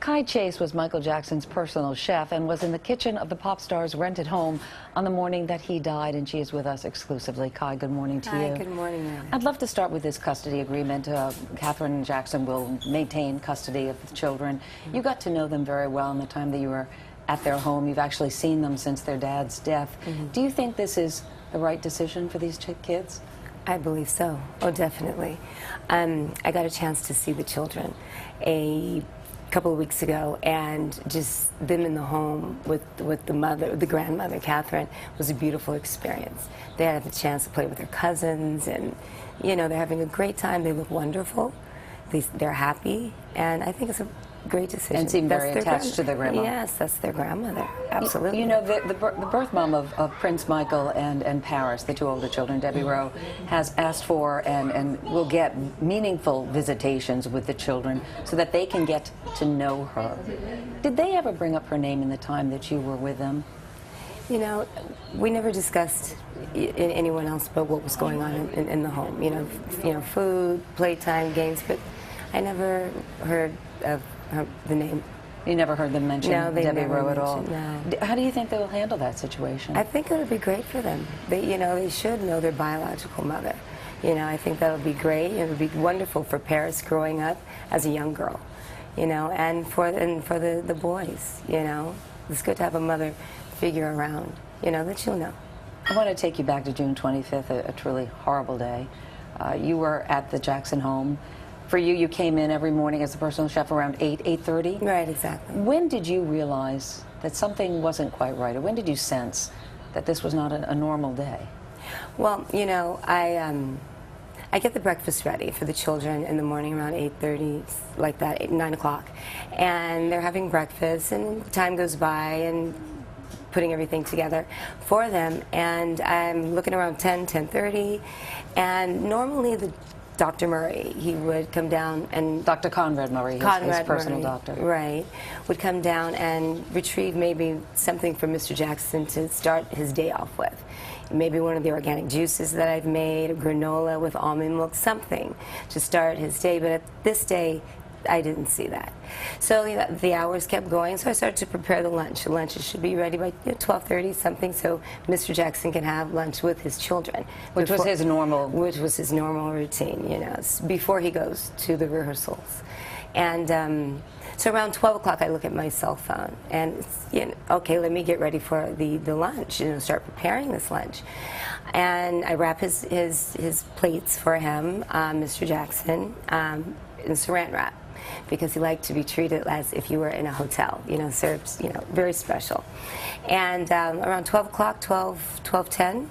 Kai Chase was Michael Jackson's personal chef and was in the kitchen of the pop star's rented home on the morning that he died, and she is with us exclusively. Kai, good morning to you. Hi, good morning, Anna. I'd love to start with this custody agreement. Katherine Jackson will maintain custody of the children. You got to know them very well in the time that you were at their home. You've actually seen them since their dad's death. Do you think this is the right decision for these kids? I believe so. Oh, definitely. I got a chance to see the children a couple of weeks ago, and just them in the home with the grandmother, Katherine, was a beautiful experience. They had the chance to play with their cousins, and you know, they're having a great time. They look wonderful. They're happy, and I think it's a great decision. And seem very attached to their grandma. Yes, that's their grandmother. Absolutely. You know, the birth mom of Prince Michael and Paris, the two older children, Debbie Rowe, has asked for and will get meaningful visitations with the children so that they can get to know her. Did they ever bring up her name in the time that you were with them? You know, we never discussed anyone else but what was going on in the home. You know, food, playtime, games, but I never heard of the name. You never heard them mention Debbie Rowe at all? No. How do you think they will handle that situation? I think it would be great for them. They should know their biological mother. You know, I think that would be great. It would be wonderful for Paris growing up as a young girl. You know, and for the boys. You know, it's good to have a mother figure around. You know, that you'll know. I want to take you back to June 25th, a truly horrible day. You were at the Jackson home. For you, you came in every morning as a personal chef around 8:30? Right, exactly. When did you realize that something wasn't quite right, or when did you sense that this was not a normal day? Well, you know, I get the breakfast ready for the children in the morning around 8:30, like that, 9 o'clock. And they're having breakfast, and time goes by, and putting everything together for them. And I'm looking around 10:30, and normally Dr. Murray, he would come down and... Dr. Conrad Murray, his personal doctor. Right, would come down and retrieve maybe something from Mr. Jackson to start his day off with. Maybe one of the organic juices that I've made, a granola with almond milk, something to start his day. But at this day, I didn't see that. So the hours kept going, so I started to prepare the lunch. The lunch should be ready by 12:30 something, so Mr. Jackson can have lunch with his children. Which was his normal routine, you know, before he goes to the rehearsals. And so around 12 o'clock, I look at my cell phone, and it's, you know, okay, let me get ready for the lunch, you know, start preparing this lunch. And I wrap his plates for him, Mr. Jackson, in saran wrap, because he liked to be treated as if you were in a hotel, you know, served, you know, very special. And around 12 o'clock, 12:10,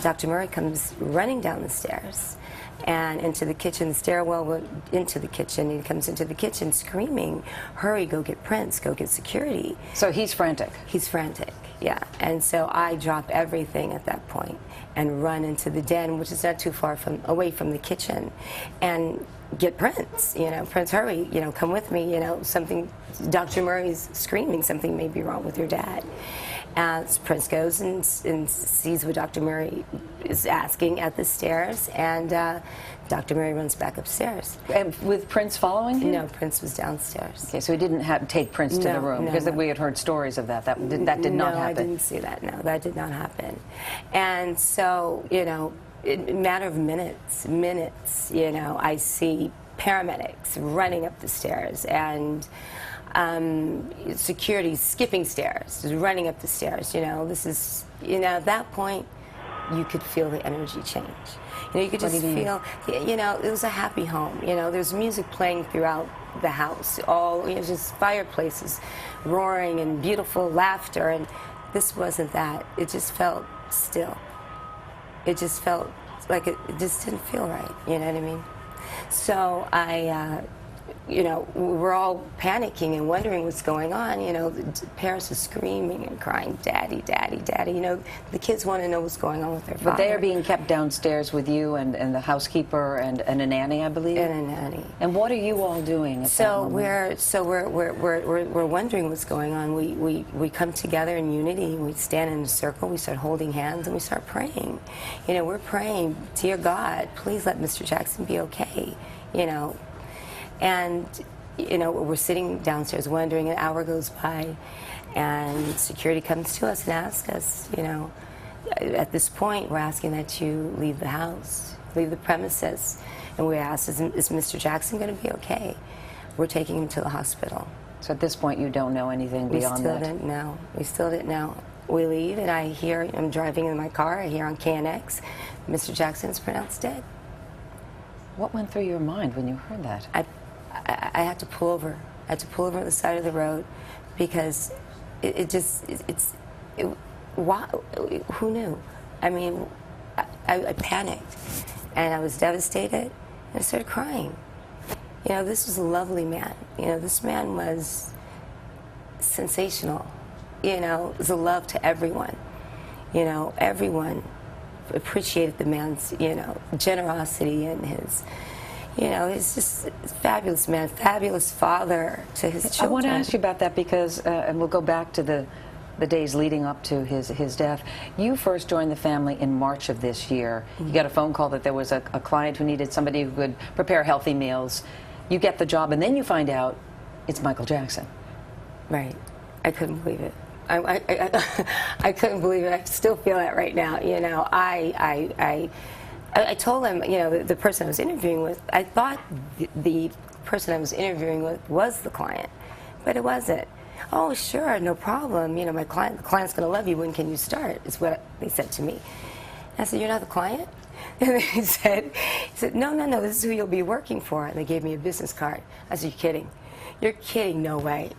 Dr. Murray comes running down the stairs and into the kitchen, the stairwell into the kitchen. He comes into the kitchen screaming, "Hurry, go get Prince, go get security." So he's frantic. He's frantic, yeah. And so I drop everything at that point and run into the den, which is not too far away from the kitchen, and get Prince. You know, Prince, hurry, you know, come with me. You know, something, Dr. Murray's screaming, something may be wrong with your dad. Prince goes and sees what Dr. Murray is asking at the stairs, and Dr. Murray runs back upstairs. And with Prince following him? No, Prince was downstairs. Okay, so he didn't take Prince to the room, because we had heard stories of that. That did not happen. No, I didn't see that. No, that did not happen. And so, you know, in a matter of minutes, you know, I see paramedics running up the stairs, and security skipping stairs, just running up the stairs. You know, this is, you know, at that point, you could feel the energy change. You know, you could just feel, you know, it was a happy home. You know, there's music playing throughout the house, all, you know, just fireplaces roaring and beautiful laughter, and this wasn't that. It just felt still. It just felt like it just didn't feel right, you know what I mean? So you know, we're all panicking and wondering what's going on. You know, Paris is screaming and crying, "Daddy, Daddy, Daddy." You know, the kids want to know what's going on with their father. But they are being kept downstairs with you and the housekeeper and a nanny, I believe. And a nanny. And what are you all doing at that moment? We're wondering what's going on. We come together in unity. We stand in a circle. We start holding hands and we start praying. You know, we're praying, "Dear God, please let Mr. Jackson be okay." You know. And you know, we're sitting downstairs wondering, an hour goes by, and security comes to us and asks us, you know, at this point, we're asking that you leave the house, leave the premises. And we asked, is Mr. Jackson going to be okay? We're taking him to the hospital. So at this point, you don't know anything beyond that? We still didn't know. We still didn't know. We leave, and I hear, I'm driving in my car, I hear on KNX, Mr. Jackson is pronounced dead. What went through your mind when you heard that? I had to pull over. I had to pull over to the side of the road because why, who knew? I mean, I panicked, and I was devastated, and I started crying. You know, this was a lovely man. You know, this man was sensational. You know, it was a love to everyone. You know, everyone appreciated the man's, you know, generosity and his, you know, he's just a fabulous man, fabulous father to his children. I want to ask you about that because, and we'll go back to the days leading up to his death. You first joined the family in March of this year. You got a phone call that there was a client who needed somebody who could prepare healthy meals. You get the job, and then you find out it's Michael Jackson. Right. I couldn't believe it. I couldn't believe it. I still feel that right now. You know, I told him, you know, the person I was interviewing with, I thought the person I was interviewing with was the client, but it wasn't. Oh, sure, no problem. You know, the client's going to love you. When can you start? Is what they said to me. I said, you're not the client? And he said, no, this is who you'll be working for. And they gave me a business card. I said, you're kidding. You're kidding, no way.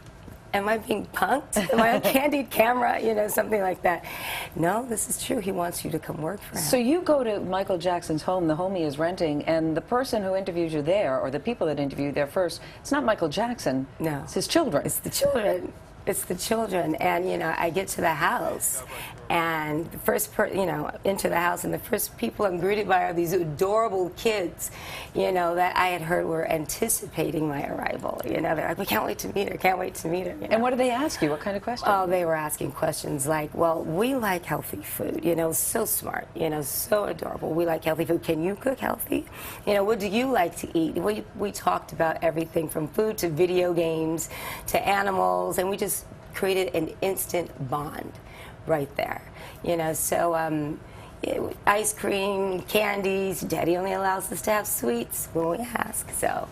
Am I being punked? Am I on candid camera? You know, something like that. No, this is true. He wants you to come work for him. So you go to Michael Jackson's home, the home he is renting, and the person who interviews you there, or the people that interview you there first, it's not Michael Jackson. No. It's his children. It's the children. It's the children. And, you know, I get to the house, and the first into the house, and the first people I'm greeted by are these adorable kids, you know, that I had heard were anticipating my arrival. You know, they're like, we can't wait to meet her, can't wait to meet her. You know? And what did they ask you? What kind of questions? Oh, they were asking questions like, well, we like healthy food, you know, so smart, you know, so adorable. We like healthy food. Can you cook healthy? You know, what do you like to eat? We talked about everything from food to video games to animals, and we just created an instant bond right there. You know, so ice cream, candies, Daddy only allows us to have sweets when we ask, so.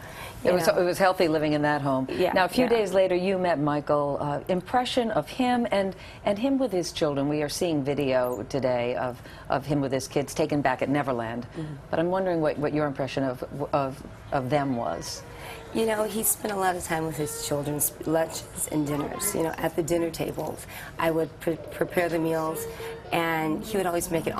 It was healthy living in that home. Yeah, now, a few yeah. days later, you met Michael. Impression of him and him with his children. We are seeing video today of him with his kids taken back at Neverland. Mm-hmm. But I'm wondering what your impression of them was. You know, he spent a lot of time with his children's lunches and dinners, you know, at the dinner tables. I would prepare the meals, and he would always make it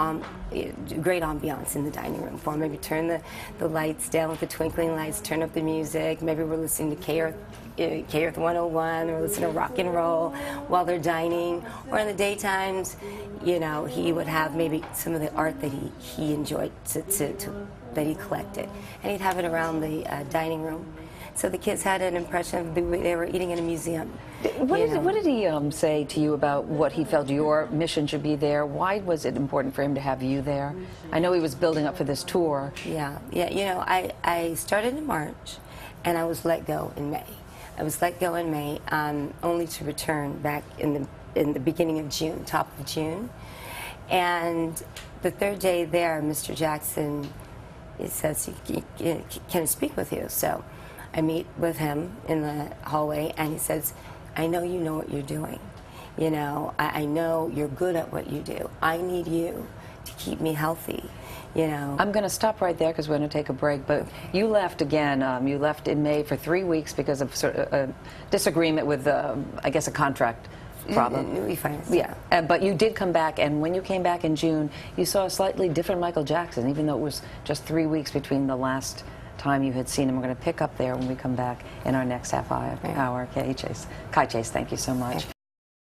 great ambiance in the dining room for him. Maybe turn the lights down with the twinkling lights, turn up the music. Maybe we're listening to K-Earth 101, or listening to rock and roll while they're dining. Or in the daytimes, you know, he would have maybe some of the art that he enjoyed that he collected. And he'd have it around the dining room. So the kids had an impression of they were eating in a museum. What did he say to you about what he felt your mission should be there? Why was it important for him to have you there? I know he was building up for this tour. Yeah. You know, I started in March, and I was let go in May. I was let go in May, only to return back in the beginning of June, top of June. And the third day there, Mr. Jackson, he says, can I speak with you? So I meet with him in the hallway, and he says, I know you know what you're doing. You know, I know you're good at what you do. I need you to keep me healthy. You know. I'm going to stop right there because we're going to take a break. But you left again. You left in May for 3 weeks because of sort of a disagreement with, I guess, a contract problem. We find yeah. But you did come back, and when you came back in June, you saw a slightly different Michael Jackson, even though it was just 3 weeks between the last time you had seen him. We're going to pick up there when we come back in our next half hour. Kai Chase, thank you so much.